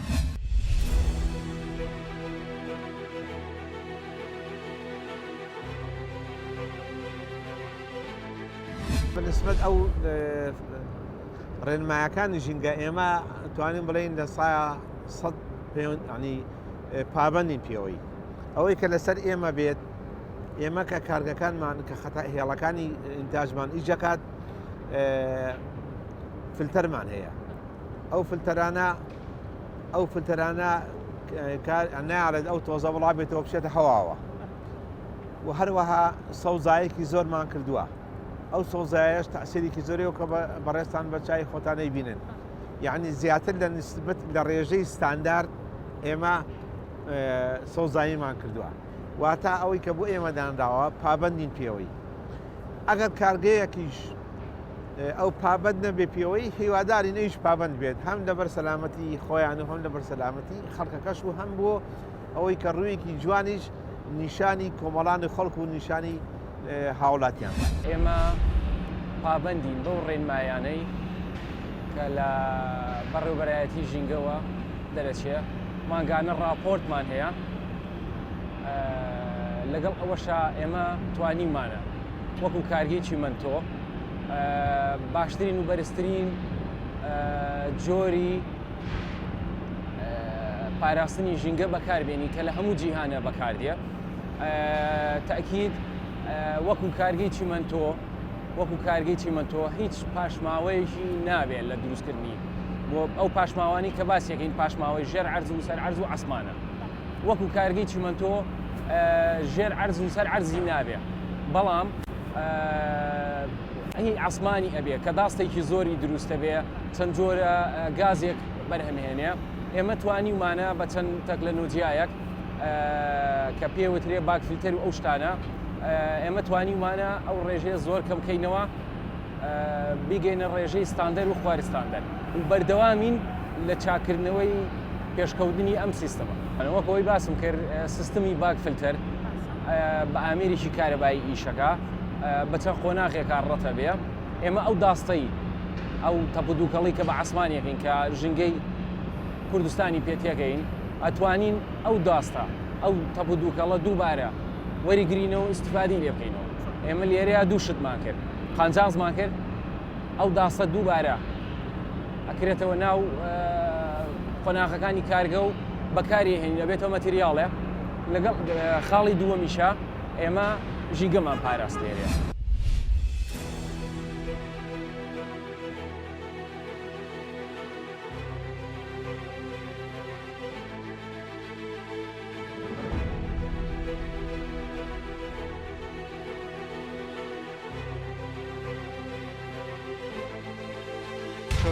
بنسبەت ئەو ڕێنمایەکانی ژینگە ئێمە توانین بڵین لە سایە 100 ینی پابەندین پێوەی ئەوەی کە لەسەر ئێمە بێت ئێمە کە کارگەکانمان کە خەتا هێڵەکانی ئینتاژمان ئیجەکات فلتەرمان هەیە ئەو فلتەرانە نایڵێت ئەو تۆزە وڵا بێتەوە بچێتە هەواوە و هەروەها سەوزایەکی زۆرمان کردووە ئەو سۆزایش تەسیرێکی زۆرەوە کە بەڕێستان بە چای خۆتانەی بینن یعنی زیاتر لە نسبەت لە ڕێژەی ستاندارد ئێمە سۆزاییمان کردووە واتە ئەوەی کە بۆ ئێمە دانراوە پابەندین پێوەی ئەگەر کارگەیەکیش ئەو پابەند نەبێ پێوەی هیواداری نەیش پابەند بێت هەم لەبەر سەلامەتی خۆیان و هەم لەبەر سەلامەتی خەڵکەکەش و هەم بۆ ئەوەی کە ڕوویەکی جوانیش نیشانی کۆمەڵانی خەڵک و نیشانی هاوڵاتیان ئێمە پابەندین بەو ڕێنمایانەی کە لە بەڕێوەبەرایەتی ژینگەوە دەرەچێ ماگانە راپۆرتمان هەیە لەگەڵ ئەوەشا ئێمە توانیمانە وەکو کارگەی چیمەنتۆ باشترین و بەرزترین جۆری پاراستنی ژینگە بەکاربێنی کە لە هەموو جیهانە بەکاردێ تاکید وەکو کارگەی چیمەنتۆ هیچ پاشماوەیەکی نابێت لە دروستکردنی بۆ ئەو پاشماوانی کە باسیەکەین پاشماوەی ژێر عەرز و سەر عەرز و عەسمانە وەکو کارگەی چیمەنتۆ ژێر عەرز و سەر عەرزی نابێت بەڵام هی عەسمانی ئەبێ کە داستێکی زۆری دروستە بێ چەند جۆرە گازێک بەرهەمهێنێ ئێمە توانیمانە بە چەند تەک لە نوجیایەک کە پێوترێ باکفیلتەر و ئەو شتانە ئێمە توانیمانە ئەو ڕێژەیە زۆر کەم بکەینەوە بیگەینە ڕێژەی ستاندەر و خواریستاندەر و بەردەوامین لە چاکردنەوەی پێشکەوتنی ئەم سیستەمە وەکەوەی باسم کرد سیستمی باکفیلتەر بە ئامێریشی کارەبایی ئیشەکە بە چەند خۆناغێکە ڕەتە بێ ئێمە ئەو داستەی ئەو تەپدووکەڵی کە بە عسمانیەکەین کە ژنگەی کوردستانی پێتێکەین ئەتوانین ئەو داستە ئەو تەپدووکەڵە دووبارە وەریگرینەوە ئیسیفادی لێ بکەینەوە ئێمە لێرەیە دوو شتمان کرد قانجازمان کرد ئەو داستە دووبارە ئەکرێتەوە ناو خۆناغەکانی کارگە و بەکاری هێنی دەبێتەوە مەتریاڵێ لەگەڵ خاڵی دووەمیشە ئێمە ژیگەمان پاراست لێرەیە.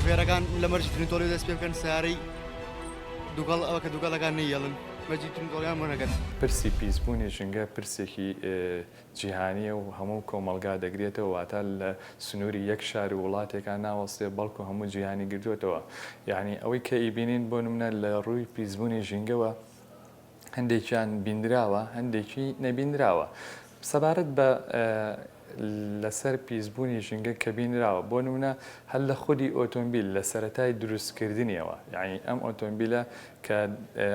شۆفێرەکان لە مەرجی ترنتۆڵی دەست پێ بکەن سیارەی دووگەڵ ئەوە کە دووگەڵەکان نەیەڵن مەرجی ترنتۆڵیان وەرەگەن. پرسی پیسبوونی ژنگە پرسێکی جیهانیە و هەموو کۆمەلگا دەگرێتەوە واتە لە سنووری یەک شار وڵاتێکان ناوەستێ بەڵکو هەموو جیهانی گردوێتەوە یعنی ئەوەی کە ئیبینین بۆ نمونە لە ڕووی پیسبوونی ژینگەوە هەندێکیان بیندراوە هەندێکی نەبیندراوە سەبارەت بە لەسەر پیسبوونی ژنگە کە بینراوە بۆ نمونە هەل لە خودی ئۆتۆمبیل لە سەرەتای دروستکردنیەوە یعنی ئەم ئۆتۆمبیلە کە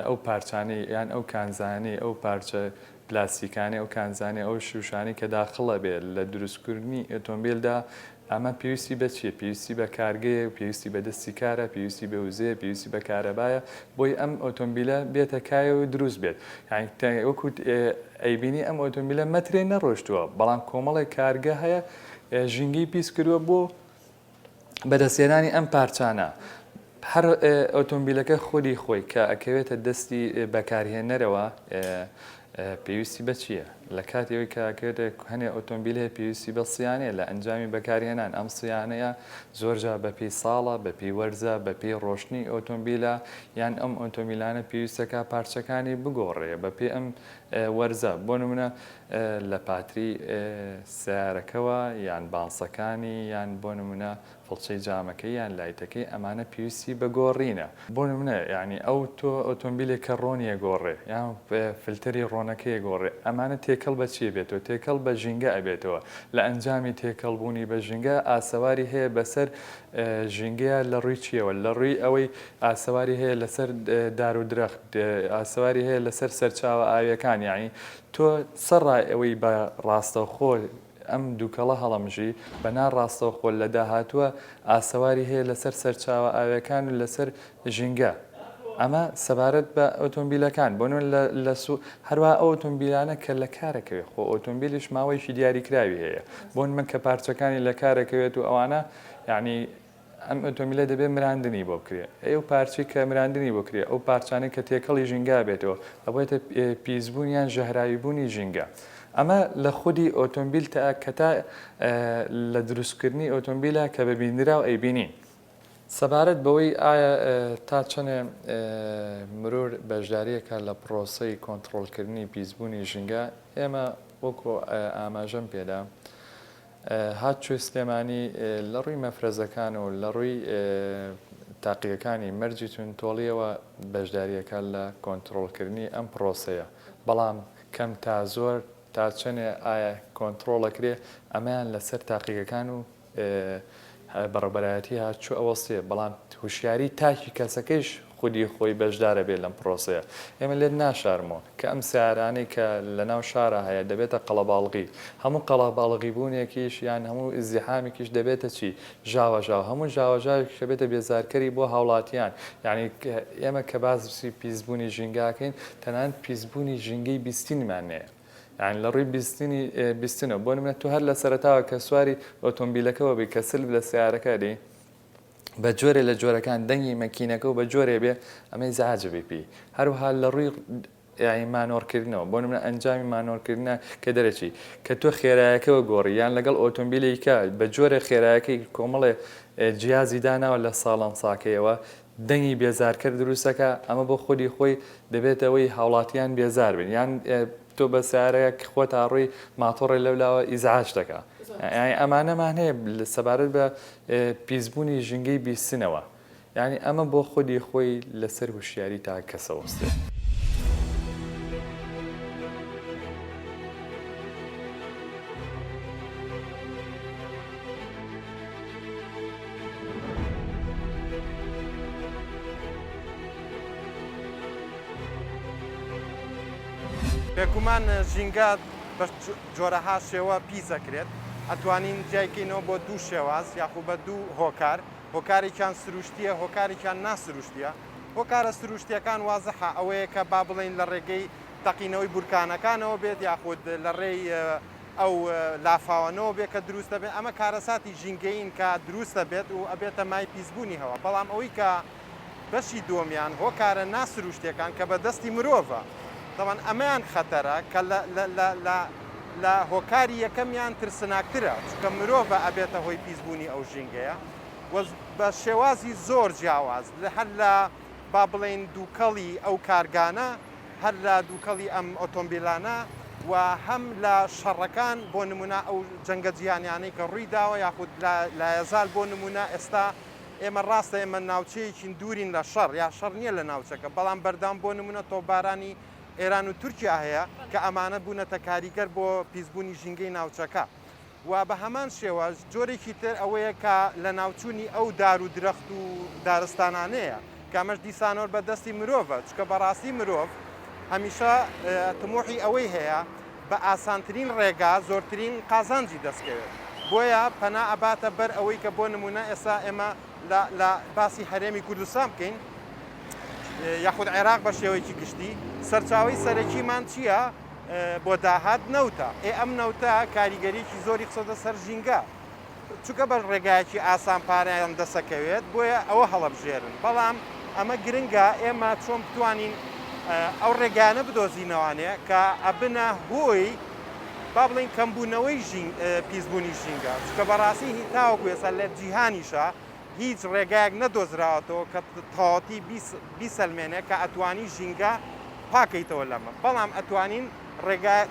ئەو پارچانەی یان ئەو کانزانەی ئەو پارچە پلاستیکانی ئەو کانزانانی ئەو شوشانی کە داخڵە بێت لە دروستکردنی ئۆتۆمبیلدا ئەمە پێویستی بە چیە؟ پێویستی بە کارگەیە و پێویستی بە دەستی کارە پێویستی بە وزەیە پێویستی بە کارەبایە بۆی ئەم ئۆتۆمبیلە بێتە کایەوە دروست بێت یعنی وەکو ئەیبینی ئەم ئۆتۆمبیلە مەترێ نەڕۆشتووە بەڵام کۆمەڵی کارگە هەیە ژینگەی پیس کردووە بۆ بەدەستێنانی ئەم پارچانە هەر ئۆتۆمبیلەکە خودی خۆی کە ئەکەوێتە دەستی بەکارهێنەرەوە پێویستی بە چییە؟ لە کاتێوەی کاکرێت هەنێ ئۆتۆمبیل هەیە پێویستی بە سیانەیە لە ئەنجامی بەکارهێنان ئەم سیانەیە زۆرجا بەپی ساڵە بەپی وەرزە بەپی ڕۆشنی ئۆتۆمبیلە یان ئەم ئۆتۆمبیلانە پێویستەکە پارچەکانی بگۆڕێ بەپێ ئەم وەرزە بۆ نمونە لە پاتری سیارەکەەوە یان بانسەکانی یان بۆ نمونە فڵچەی جامەکەی یان لایتەکەی ئەمانە پێویستی بەگۆڕینە بۆ نمونە ینی ئەو تۆ ئۆتۆمبیلێک کە ڕۆنیە گۆڕێ یان فلتەری ڕۆنەکەی گۆڕێ ئەمانە تێکەڵ بە چیە بێتەوە تێکەڵ بە ژینگە ئەبێتەوە لە ئەنجامی تێکەڵبوونی بە ژینگە ئاسەواری هەیە بەسەر ژینگەیە لە ڕووی چیەوە لە ڕووی ئەوەی ئاسەواری هەیە لەسەر دار و درەخت ئاسەواری هەیە لەسەر سەرچاوە ئاویەکان یعنی تۆ سەرڕای ئەوەی بە ڕاستەوخۆ ئەم دووکەڵە هەڵەمژی بە ناڕاستەوخۆ لە داهاتووە ئاسەواری هەیە لەسەر سەرچاوە ئاویەکان و لەسەر ژینگە ئەمە سەبارەت بە ئۆتۆمبیلەکان بۆ لە هەروە ئەو ئۆتۆمبیلانە کە لە کارەکەوێت خۆ ئۆتۆمبیلیش ماوەیەکی دیاریکراوی هەیە بۆ من کە پارچەکانی لە کارەکەوێت و ئەوانە یعنی ئەم ئۆتۆمبیلە دەبێت مراندنی بۆ بکرێ ئەو پارچی کە مراندنی بۆ کرێ ئەو پارچانەی کە تێکەڵی ژینگا بێتەوە ئەوێتە پیسبوونیان ژەهراویبوونی ژینگە ئەمە لە خودی ئۆتۆمبیل کە تا لە دروستکردنی ئۆتۆمبیلە کە بەبیندرا و ئەیبینین سەبارەت بەوەی ئایا تا چەنێ مرور بەشداریەکە لە پرۆسەی کۆنتترۆلکردنی پیسبوونی ژینگە ئێمە وەکو ئاماژەم پێدا هاتچوی سلێمانی لە ڕووی مەفرەزەکان و لە ڕووی تاقیەکانی مەرجی تونتۆڵیەوە بەشداریەکە لە کۆنتترۆلکردنی ئەم پرۆسەیە بەڵام کەم تا زۆر تا چەنێ ئایا کۆنتترۆلەکرێ ئەمەیان لەسەر تاقیەکان و بەڕێبەرایەتی هاتچوو ئەوەستێ بەڵام هوشیاری تاکی کەسەکەیش خودی خۆی بەشدارە بێت لەم پرۆسەیە ئێمە لێت ناشارمەوە کە ئەم سیارانەی کە لە ناو شارە هەیە دەبێتە قەڵەباڵغی هەموو قەڵەباڵغی بوونێکیش یان هەموو ئزیحامێکیش دەبێتە چی ژاوەژاو هەموو ژاوەژاوێک کە بێتە بێزارکەری بۆ هاوڵاتیان یعنی ئێمە کە باسی پیسبوونی ژینگاکەین تەنانەت پیسبوونی ژینگەی بیستینمانەیە یعنی لە ڕووی بیستنەوە بۆ نمونە تو هەر لە سەرەتاوە کە سواری ئۆتۆمبیلەکەەوە بێ کە سلب لە سیارەکە دێ بە جۆرێ لە جۆرەکان دەنگی مەکینەکە و بە جۆرێ بێ ئەمەی زعجبی پێی هەروها لە ڕووی مانۆرکردنەوە بۆ نمونە ئەنجامی مانۆرکردنە کە دەرەچی کە تۆ خێرایەکەەوە گۆڕی یان لەگەڵ ئۆتۆمبیلێکە بە جۆرە خێرایەکەی کۆمەڵێ جیازی داناوە لە ساڵان ساکەیەوە دەنگی بێزارکرد دروستەکە ئەمە بۆ خودی خۆی دەبێتەوەی هاوڵاتیان بێزار بن یان تۆ بە سیارەیەک خۆت ڕووی ماتۆڕی لەولەوە ئیزعاج دەکە ئەمانەمان هەیە سەبارەت بە پیسبوونی ژنگەی بیستنەوە یعنی ئەمە بۆ خودی خۆی لەسەر هوشیاری تا کەسەوەستێ. بێگومان ژینگە بە جۆرەها شێوە پیسەکرێت ئەتوانین جایکەینەوە بۆ دوو شێواز یاخو بە دوو هۆکار هۆکارێکیان سروشتیە هۆکارێکیان ناسروشتیە هۆکارە سروشتیەکان وازەحە ئەوەیە کە با بڵین لە ڕێگەی تەقینەوەی بورکانەکانەوە بێت یاخود لە ڕێی ئەو لافاوانەوە بێت کە دروستە بێت ئەمە کارەساتی ژینگەین کە دروستە بێت و ئەبێتە مای پیسبوونی هەوە بەڵام ئەوەی کە بەشی دۆمیان هۆکارە ناسروشتیەکان کە بە دەستی مرۆڤە دەوان ئەمەیان خەتەرە کە لە هۆکاری یەکەمیان ترسناکترە چکە مرۆڤە ئەبێتە هۆی پیسبوونی ئەو ژینگەیە بە شێوازی زۆر جیاواز هەر لە با بڵێن دووکەڵی ئەو کارگانە هەر لە دووکەڵی ئەم ئۆتۆمبیلانە و هەم لە شەڕەکان بۆ نمونە ئەو جەنگە جیهانیانەی کە ڕووی داوە یاخود لە هێزار بۆ نمونە ئێستا ئێمە ڕاستە ئێمە ناوچەیەکی دوورین لە شەڕ یا شەڕ نییە لە ناوچەکە بەڵام بەردام بۆ نمونە تۆبارانی ئێران و تورکیا هەیە کە ئەمانە بوونەتە کاریگەر بۆ پیسبوونی ژینگەی ناوچەکە و بە هەمان شێوە جۆرێکی تر ئەوەیە کە لە ناوچوونی ئەو دار و درەخت و دارستانانەیە کامەش دیسانۆر بە دەستی مرۆڤە چکە بەڕاستی مرۆڤ هەمیشە تمۆحی ئەوەی هەیە بە ئاسانترین ڕێگا زۆرترین قازانجی دەستکەوێت بۆیە پەنا ئەباتە بەر ئەوەی کە بۆ نمونە ئێستا ئێمە لە باسی هەرێمی کوردستان بکەین یاخود عێراق بە شێوەیەکی گشتی سەرچاوی سەرەکیمان چییە بۆ داهات نەوتە ئەم نەوتە کاریگەریکی زۆری قسەدە سەر ژینگە چونکە بە ڕێگایەکی ئاسان پارەیان دەسەکەوێت بۆیە ئەوە هەڵەبژێرن بەڵام ئەمە گرنگە ئێمە چۆن بتوانین ئەو ڕێگانە بدۆزینەوانەیە کە ئەبنە هۆی با بڵین کەمبوونەوەی پیسبوونی ژینگە چکە بەڕاستی تاوەکو ێستا لە جیهانیشە هیچ ڕێگایەک نەدۆزراوەتەوە کە تەواوەتی بیسەلمێنێ کە ئەتوانی ژینگە پاکەیتەوە لەمە بەڵام ئەتوانین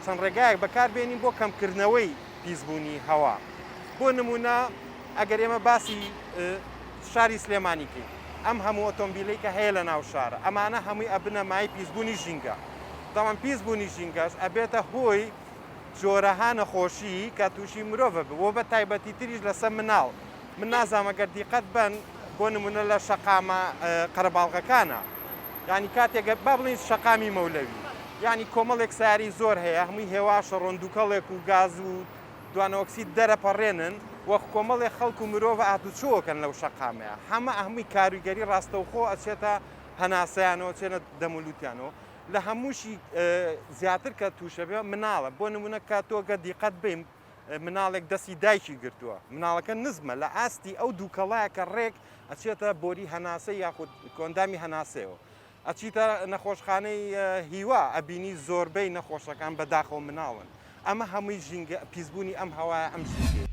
چەند ڕێگایەک بەکاربێنین بۆ کەمکردنەوەی پیسبوونی هەوا بۆ نمونە ئەگەر ئێمە باسی شاری سلێمانیکەین ئەم هەموو ئۆتۆمبیلەی کە هەیە لە ناو شارە ئەمانە هەمووی ئەبنە مای پیسبوونی ژینگە دەوان پیسبوونی ژینگەش ئەبێتە هۆی جۆرەها نەخۆشی کە تووشی مرۆڤە بۆ بە تایبەتی تریش لەسەر مناڵ من نازانمەگەر دیقەت بن بۆ نمونە لە شەقامە قەرەباڵغەکانە ینی کاتێک با بڵین شەقامی مەولەوی ینی کۆمەڵێک ساری زۆر هەیە هەمووی هێواشە ڕۆندووکەڵێک و گاز و دوانەوەکسید دەرەپەڕێنن وەک کۆمەڵێک خەڵک و مرۆڤ ئاتوچۆکەن لەو شەقامەیە هەمووی کاریگەری ڕاستەوخۆ ئەچێتە هەناسەیانەوە چێنە دەمولوتیانەوە لە هەمووشی زیاتر کە تووشە بێ مناڵە بۆ نمونە کاتۆگە دیقەت بیم مناڵێک دەستی دایکی گرتووە مناڵەکە نزمە لە ئاستی ئەو دووکەڵایە کە ڕێک ئەچێتە بۆری هەناسە یاخود کۆندامی هەناسەوە ئەچیتە نەخۆشخانەی هیوا ئەبینی زۆربەی نەخۆشەکان بەداخەوە مناڵن ئەمە هەمووی ژینگە پیسبوونی ئەم هەوایە ئەم ژینگە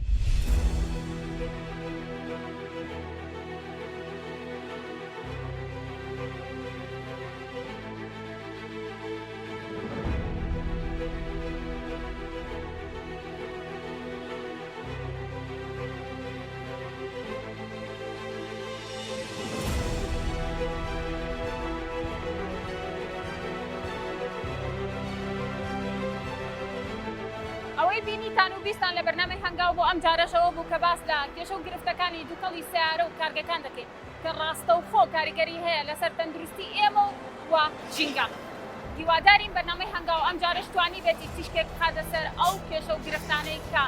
ئەوەی بینیتان و بیستان لە بەرنامەی هەنگاو بۆ ئەم جارەشەوە بوو کە باس لە کێشە و گرفتەکانی دووکەڵی سیارە و کارگەکان دەکەین کە ڕاستەوخۆ کاریگەری هەیە لەسەر تەندروستی ئێمە و ژینگە هیوادارین بەرنامەی هەنگاو ئەم جارەش توانی بێتی تیشکێک بخاتە سەر ئەو کێشە و گرفتانەی کە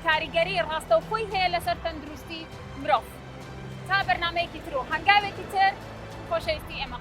کاریگەری ڕاستەوخۆی هەیە لەسەر تەندروستی مرۆڤ تا بەرنامەیەکی تر و هەنگاوێکی تر خۆشەویستی ئێمە